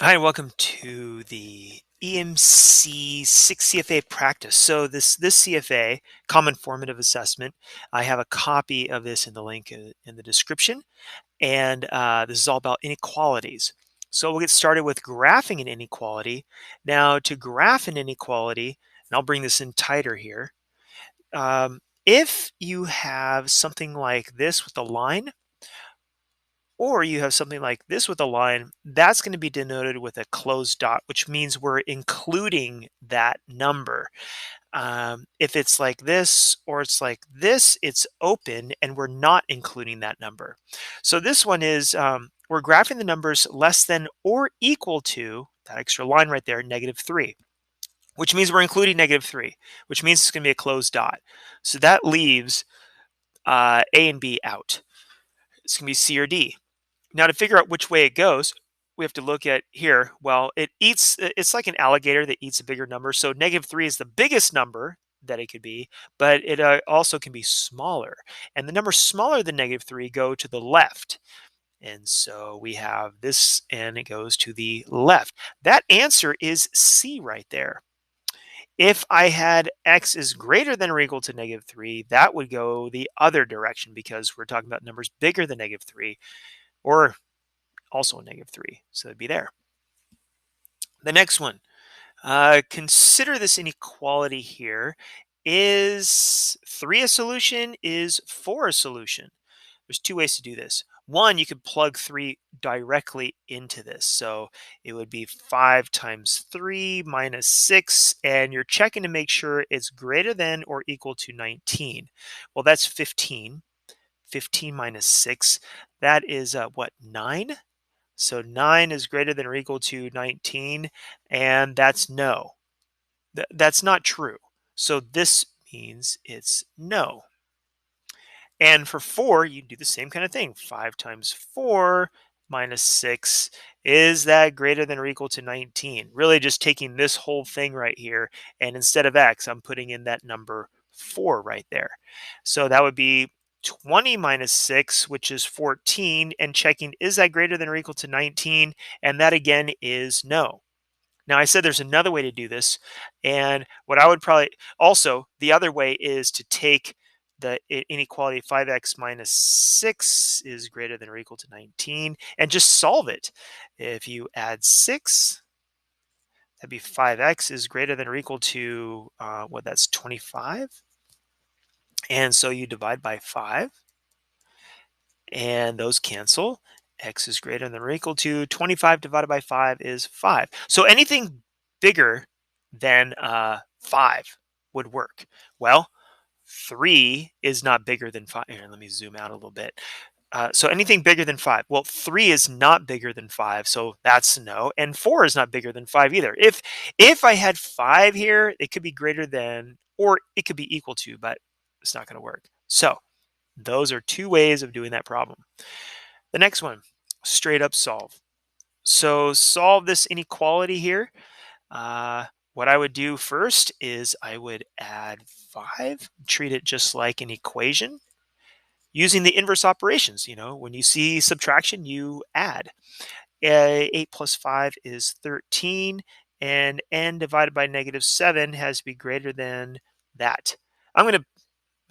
Hi, and welcome to the EMC 6 CFA practice. So this CFA, Common Formative Assessment, I have a copy of this in the link in the description, and this is all about inequalities. So we'll get started with graphing an inequality. Now, to graph an inequality, and I'll bring this in tighter here, if you have something like this with a line, or you have something like this with a line, that's going to be denoted with a closed dot, which means we're including that number. If it's like this or it's like this, it's open and we're not including that number. So this one is, we're graphing the numbers less than or equal to, that extra line right there, -3, which means we're including -3, which means it's going to be a closed dot. So that leaves A and B out. It's going to be C or D. Now, to figure out which way it goes, we have to look at here. Well, it's like an alligator that eats a bigger number. So -3 is the biggest number that it could be, but it also can be smaller. And the numbers smaller than -3 go to the left. And so we have this, and it goes to the left. That answer is C right there. If I had x is greater than or equal to -3, that would go the other direction because we're talking about numbers bigger than -3, or also a -3. So it'd be there. The next one, consider this inequality here. Is 3 a solution? Is 4 a solution? There's two ways to do this. One, you could plug 3 directly into this. So it would be 5 times 3 minus 6, and you're checking to make sure it's greater than or equal to 19. Well, that's 15. 15 minus 6, that is what, 9? So 9 is greater than or equal to 19, and that's no. That's not true. So this means it's no. And for 4, you do the same kind of thing. 5 times 4 minus 6, is that greater than or equal to 19? Really just taking this whole thing right here, and instead of x, I'm putting in that number 4 right there. So that would be 20 minus 6, which is 14, and checking, is that greater than or equal to 19? And that again is no. Now, I said there's another way to do this, and what I would probably also, the other way is to take the inequality 5x minus 6 is greater than or equal to 19 and just solve it. If you add 6, that'd be 5x is greater than or equal to what, that's 25. And so you divide by 5, and those cancel. X is greater than or equal to 25 divided by 5 is 5. So anything bigger than 5 would work. Well, 3 is not bigger than 5. Here, let me zoom out a little bit. So anything bigger than 5. Well, 3 is not bigger than 5, so that's no. And 4 is not bigger than 5 either. If I had 5 here, it could be greater than, or it could be equal to, but it's not going to work. So those are two ways of doing that problem. The next one, straight up solve. So solve this inequality here. What I would do first is I would add 5, treat it just like an equation using the inverse operations. You know, when you see subtraction, you add. 8 plus 5 is 13, and n divided by -7 has to be greater than that.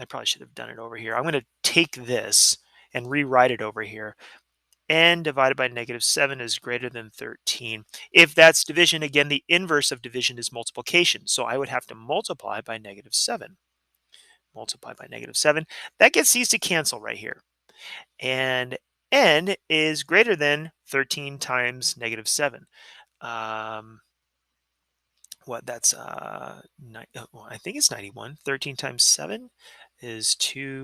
I probably should have done it over here. I'm going to take this and rewrite it over here. N divided by -7 is greater than 13. If that's division, again, the inverse of division is multiplication. So I would have to multiply by -7. Multiply by -7. That gets these to cancel right here. And n is greater than 13 times -7. What, that's well, I think it's 91. 13 times 7 is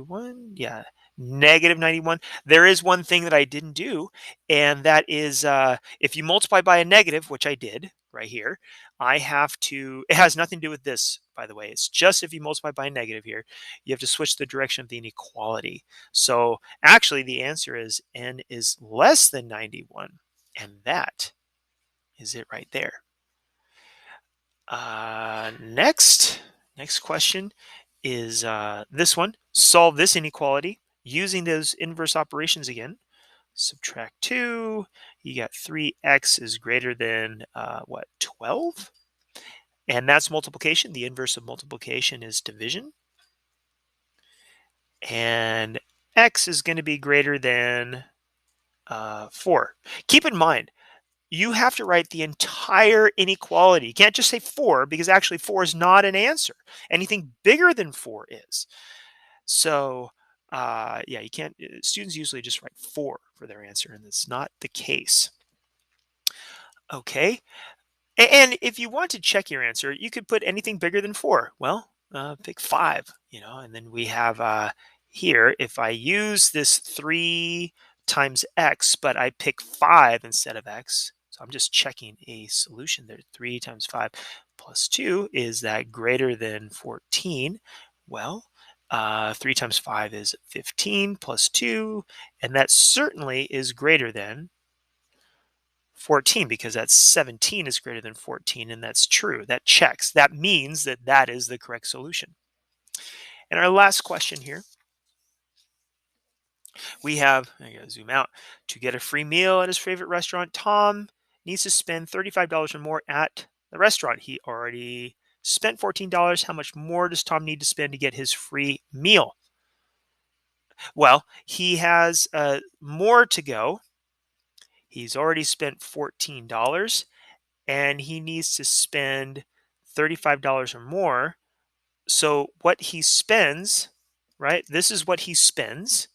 1. Yeah, -91. There is one thing that I didn't do, and that is if you multiply by a negative, which I did right here, I have to, it has nothing to do with this, by the way. It's just if you multiply by a negative here, you have to switch the direction of the inequality. So actually the answer is n is less than 91, and that is it right there. Next question is this one. Solve this inequality using those inverse operations again. Subtract 2. You got 3x is greater than, what, 12? And that's multiplication. The inverse of multiplication is division. And x is going to be greater than 4. Keep in mind, you have to write the entire inequality. You can't just say 4 because actually 4 is not an answer. Anything bigger than 4 is. So yeah, you can't, students usually just write 4 for their answer, and that's not the case. Okay, and if you want to check your answer, you could put anything bigger than 4. Well, pick 5, and then we have here, if I use this 3 times x, but I pick 5 instead of x, so I'm just checking a solution there. 3 times 5 plus 2, is that greater than 14? Well, 3 times 5 is 15 plus 2, and that certainly is greater than 14, because that 17 is greater than 14, and that's true. That checks. That means that that is the correct solution. And our last question here, we have, I gotta zoom out, to get a free meal at his favorite restaurant, Tom needs to spend $35 or more at the restaurant. He already spent $14. How much more does Tom need to spend to get his free meal? Well, he has more to go. He's already spent $14, and he needs to spend $35 or more. So what he spends, right? This is what he spends,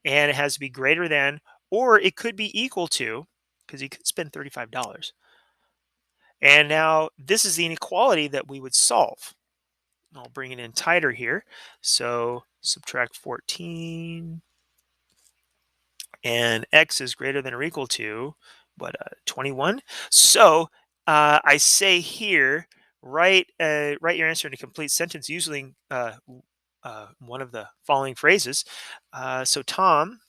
and it has to be greater than, or it could be equal to, because he could spend $35. And now this is the inequality that we would solve. I'll bring it in tighter here. So subtract 14, and x is greater than or equal to, what, 21? So I say here, write your answer in a complete sentence using one of the following phrases. So Tom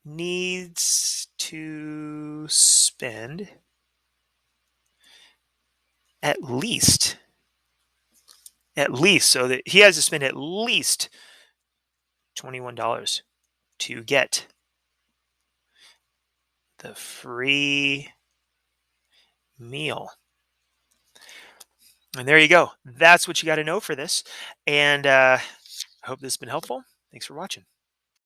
needs to spend at least, so that he has to spend at least $21 to get the free meal. And there you go. That's what you got to know for this. And I hope this has been helpful. Thanks for watching.